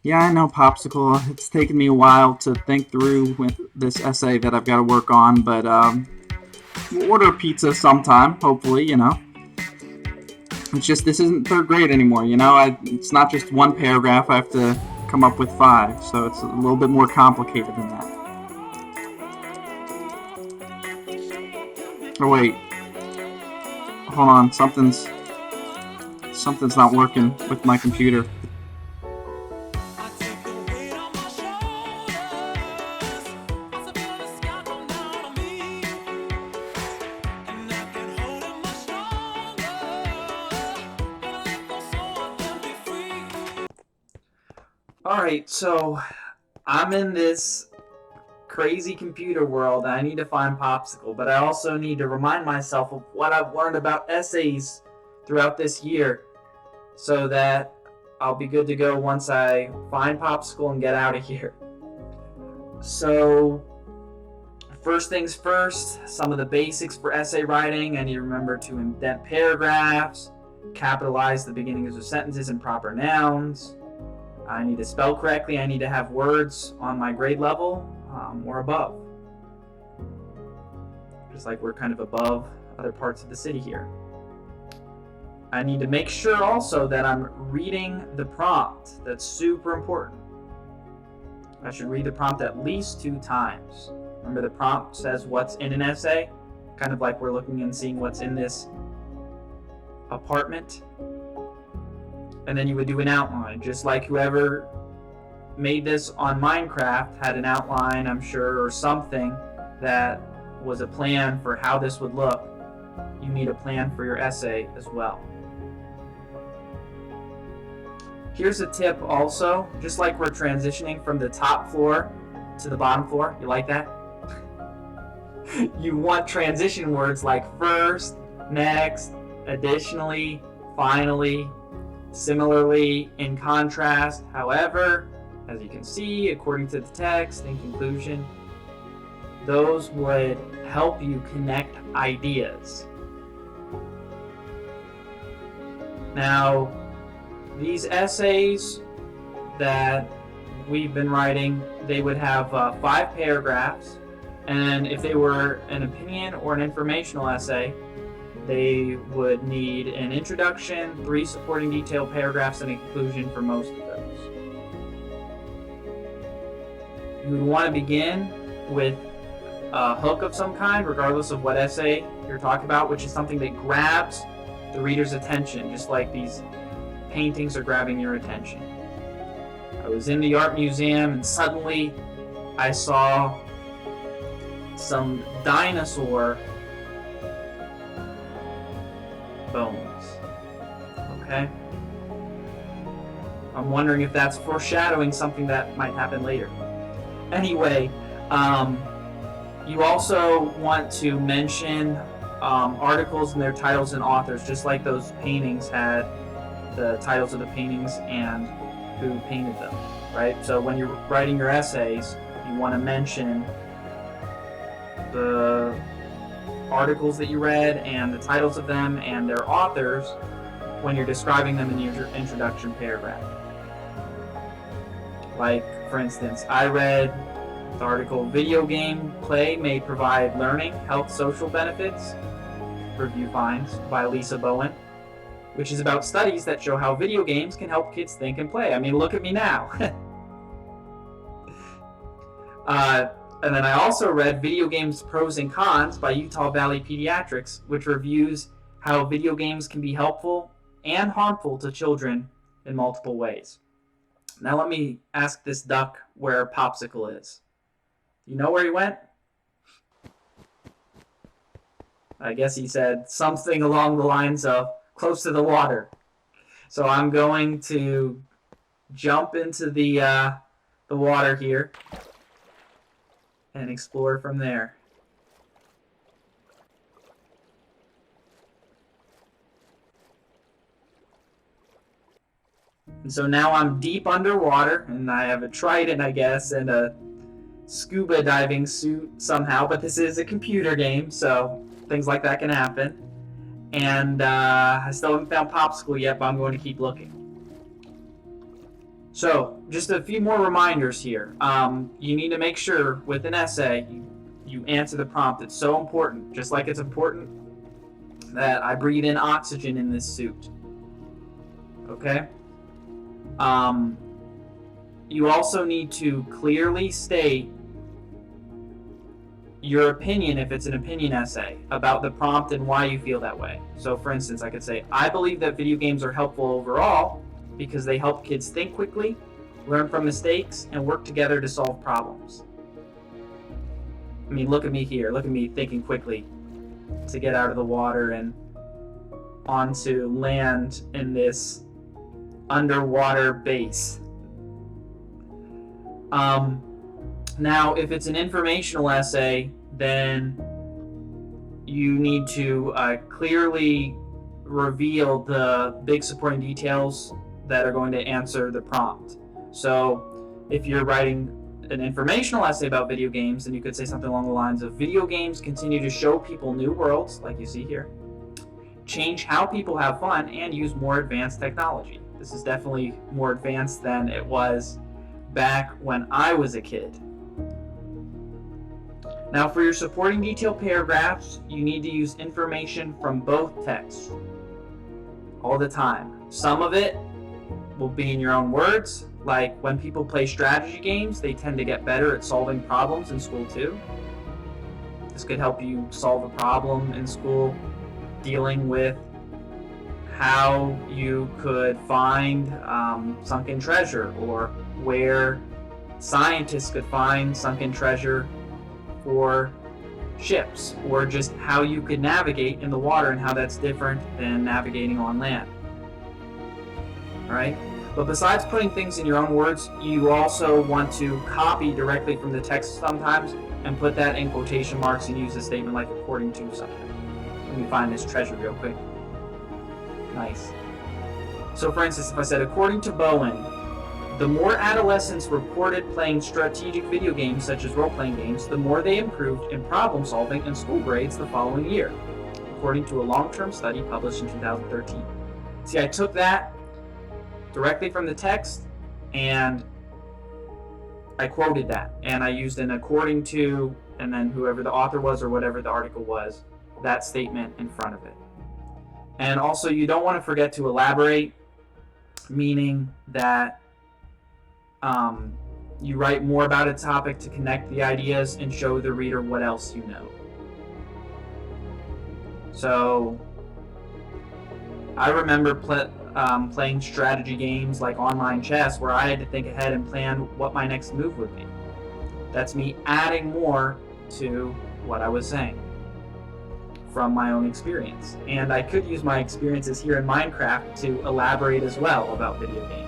Yeah, I know, Popsicle. It's taken me a while to think through with this essay that I've got to work on, but we'll order a pizza sometime, hopefully, It's just this isn't third grade anymore, it's not just one paragraph, I have to come up with five, so it's a little bit more complicated than that. Oh, wait, hold on, something's not working with my computer. Alright, so I'm in this crazy computer world. I need to find Popsicle, but I also need to remind myself of what I've learned about essays throughout this year so that I'll be good to go once I find Popsicle and get out of here. So, first things first, some of the basics for essay writing. I need to remember to indent paragraphs, capitalize the beginnings of sentences and proper nouns. I need to spell correctly. I need to have words on my grade level or above. Just like we're kind of above other parts of the city here. I need to make sure also that I'm reading the prompt. That's super important. I should read the prompt at least 2 times. Remember, the prompt says what's in an essay, kind of like we're looking and seeing what's in this apartment. And then you would do an outline, just like whoever made this on Minecraft had an outline, I'm sure, or something that was a plan for how this would look. You need a plan for your essay as well. Here's a tip also, just like we're transitioning from the top floor to the bottom floor. You like that? You want transition words like first, next, additionally, finally, similarly, in contrast, however, as you can see, according to the text, in conclusion. Those would help you connect ideas. Now, these essays that we've been writing, they would have 5 paragraphs, and if they were an opinion or an informational essay, they would need an introduction, 3 supporting detail paragraphs, and a conclusion for most of those. You would want to begin with a hook of some kind, regardless of what essay you're talking about, which is something that grabs the reader's attention, just like these paintings are grabbing your attention. I was in the art museum and suddenly I saw some dinosaur bones. Okay? I'm wondering if that's foreshadowing something that might happen later. Anyway, you also want to mention articles and their titles and authors, just like those paintings had the titles of the paintings and who painted them, right? So when you're writing your essays, you want to mention the articles that you read and the titles of them and their authors when you're describing them in your introduction paragraph. Like, for instance, I read the article, Video Game Play May Provide Learning, Health, Social Benefits, review finds, by Lisa Bowen, which is about studies that show how video games can help kids think and play. I mean, look at me now. And then I also read Video Games Pros and Cons by Utah Valley Pediatrics, which reviews how video games can be helpful and harmful to children in multiple ways. Now let me ask this duck where Popsicle is. You know where he went? I guess he said something along the lines of close to the water. So I'm going to jump into the water here and explore from there. And so now I'm deep underwater, and I have a trident, I guess, and a scuba diving suit somehow, but this is a computer game, so things like that can happen. And I still haven't found Popsicle yet, but I'm going to keep looking. So, just a few more reminders here. You need to make sure with an essay, you answer the prompt. It's so important, just like it's important that I breathe in oxygen in this suit. Okay? You also need to clearly state your opinion, if it's an opinion essay, about the prompt and why you feel that way. So, for instance, I could say, I believe that video games are helpful overall because they help kids think quickly, learn from mistakes, and work together to solve problems. I mean, look at me here. Look at me thinking quickly to get out of the water and onto land in this underwater base. Now, if it's an informational essay, then you need to clearly reveal the big supporting details that are going to answer the prompt. So if you're writing an informational essay about video games, then you could say something along the lines of, video games continue to show people new worlds, like you see here, change how people have fun, and use more advanced technology. This is definitely more advanced than it was back when I was a kid. Now, for your supporting detail paragraphs, you need to use information from both texts all the time. Some of it will be in your own words, like when people play strategy games, they tend to get better at solving problems in school too. This could help you solve a problem in school dealing with how you could find sunken treasure, or where scientists could find sunken treasure for ships, or just how you could navigate in the water and how that's different than navigating on land. Right? But besides putting things in your own words, you also want to copy directly from the text sometimes and put that in quotation marks and use a statement like according to something. Let me find this treasure real quick. Nice. So for instance, if I said, according to Bowen, the more adolescents reported playing strategic video games such as role-playing games, the more they improved in problem solving and school grades the following year, according to a long-term study published in 2013. See, I took that directly from the text and I quoted that, and I used an according to, and then whoever the author was or whatever the article was, that statement in front of it. And also, you don't want to forget to elaborate, meaning that you write more about a topic to connect the ideas and show the reader what else you know. So I remember playing strategy games like online chess where I had to think ahead and plan what my next move would be. That's me adding more to what I was saying from my own experience. And I could use my experiences here in Minecraft to elaborate as well about video games.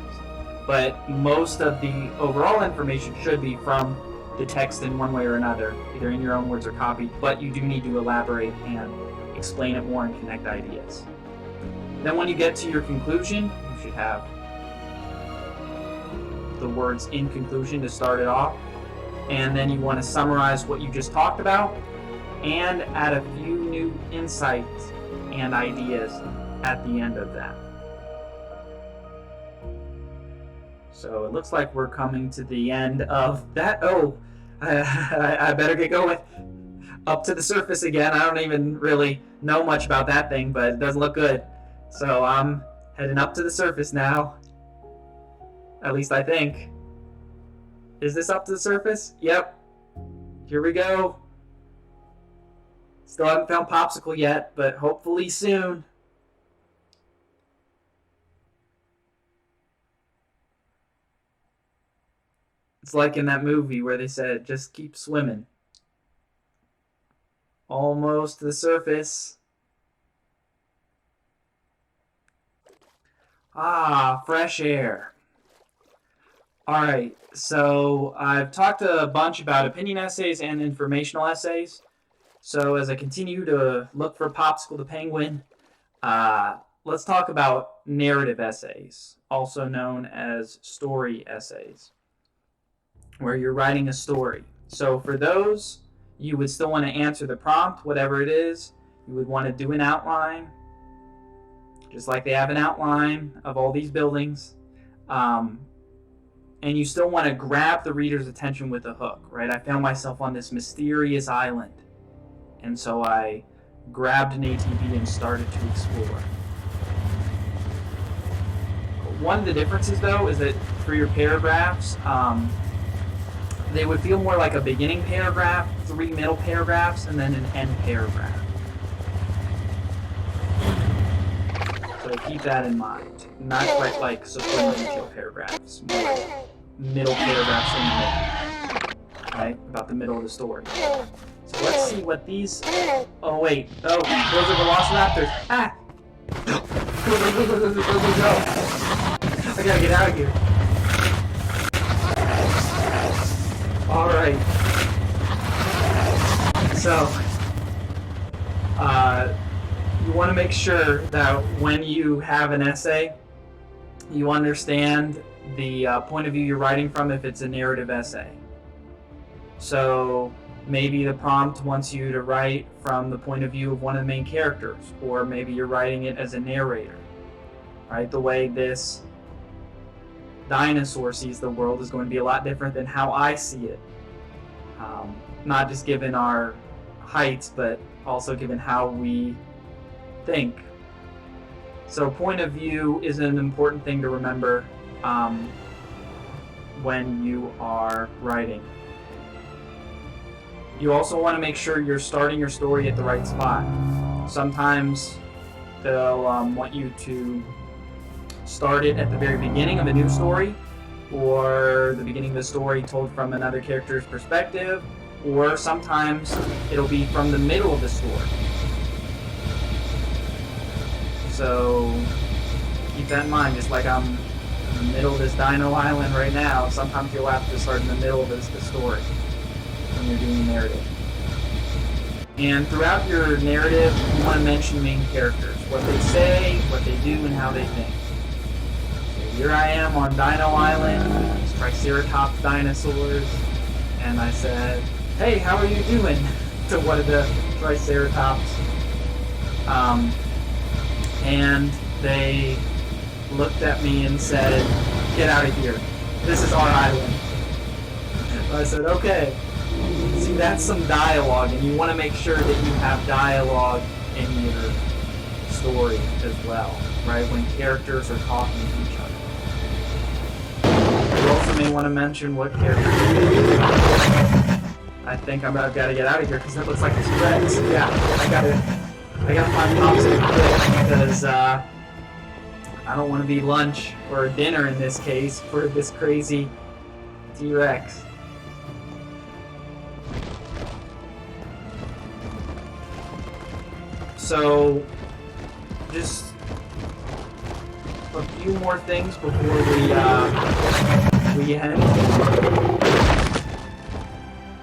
But most of the overall information should be from the text in one way or another, either in your own words or copied, but you do need to elaborate and explain it more and connect ideas. Then when you get to your conclusion, you should have the words in conclusion to start it off. And then you want to summarize what you just talked about and add a few new insights and ideas at the end of that. So it looks like we're coming to the end of that. Oh, I better get going. Up to the surface again. I don't even really know much about that thing, but it doesn't look good. So I'm heading up to the surface now. At least I think. Is this up to the surface? Yep. Here we go. Still haven't found Popsicle yet, but hopefully soon. It's like in that movie where they said, just keep swimming. Almost to the surface. Ah, fresh air. Alright, so I've talked a bunch about opinion essays and informational essays. So as I continue to look for Popsicle the Penguin, let's talk about narrative essays, also known as story essays, where you're writing a story. So for those, you would still want to answer the prompt, whatever it is. You would want to do an outline, just like they have an outline of all these buildings. and you still want to grab the reader's attention with a hook, right? I found myself on this mysterious island, and so I grabbed an ATV and started to explore. One of the differences, though, is that for your paragraphs, they would feel more like a beginning paragraph, 3 middle paragraphs, and then an end paragraph. So keep that in mind. Not quite like supplemental paragraphs, more like middle paragraphs in the middle. Right? About the middle of the story. So let's see what these... Oh, wait. Oh, those are Velociraptors. Ah! Go. I gotta get out of here. Alright. So, you want to make sure that when you have an essay, you understand the point of view you're writing from if it's a narrative essay. So, maybe the prompt wants you to write from the point of view of one of the main characters, or maybe you're writing it as a narrator. Right? The way this dinosaur sees the world is going to be a lot different than how I see it. Not just given our heights, but also given how we think. So point of view is an important thing to remember when you are writing. You also want to make sure you're starting your story at the right spot. Sometimes they'll want you to start it at the very beginning of a new story, or the beginning of the story told from another character's perspective, or sometimes it'll be from the middle of the story. So keep that in mind, just like I'm in the middle of this dino island right now, sometimes you'll have to start in the middle of the story when you're doing a narrative. And throughout your narrative, you want to mention main characters, what they say, what they do, and how they think. So here I am on Dino Island, these Triceratops dinosaurs, and I said, "Hey, how are you doing?" to one of the Triceratops. And they looked at me and said, "Get out of here. This is our island." I said, "Okay." See, that's some dialogue, and you want to make sure that you have dialogue in your story as well, right? When characters are talking to each other. You also may want to mention what characters. I think I've got to get out of here because that looks like a T-Rex. Yeah, I gotta find Popsicle quick because I don't want to be lunch or dinner in this case for this crazy T-Rex. So, just a few more things before we end.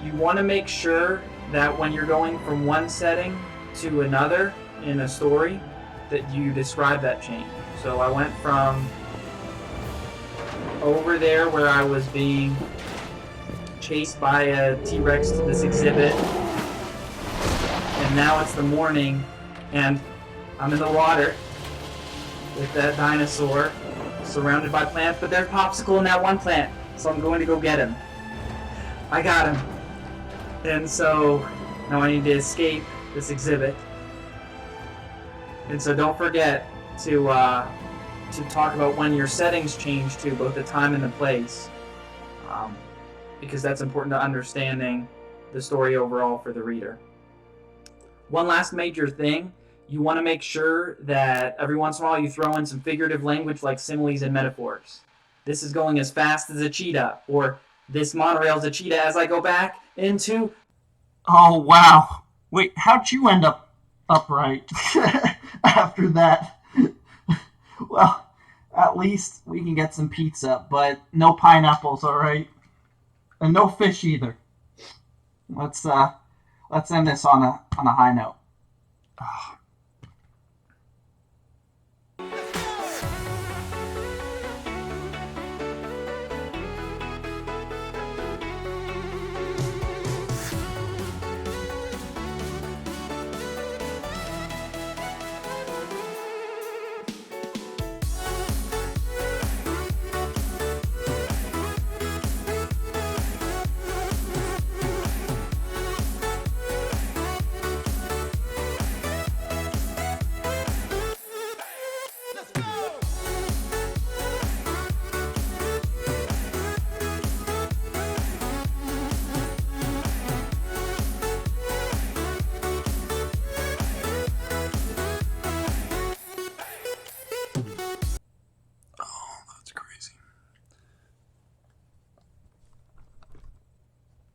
You want to make sure that when you're going from one setting to another in a story, that you describe that change. So I went from over there where I was being chased by a T-Rex to this exhibit, and now it's the morning, and I'm in the water with that dinosaur surrounded by plants, but there's Popsicle in that one plant, so I'm going to go get him. I got him. And so now I need to escape this exhibit. And so don't forget to talk about when your settings change to both the time and the place, because that's important to understanding the story overall for the reader. One last major thing, you want to make sure that every once in a while you throw in some figurative language like similes and metaphors. This is going as fast as a cheetah, or this monorail's a cheetah as I go back into... Oh, wow. Wait, how'd you end up upright after that? Well, at least we can get some pizza, but no pineapples, alright? And no fish either. Let's end this on a high note.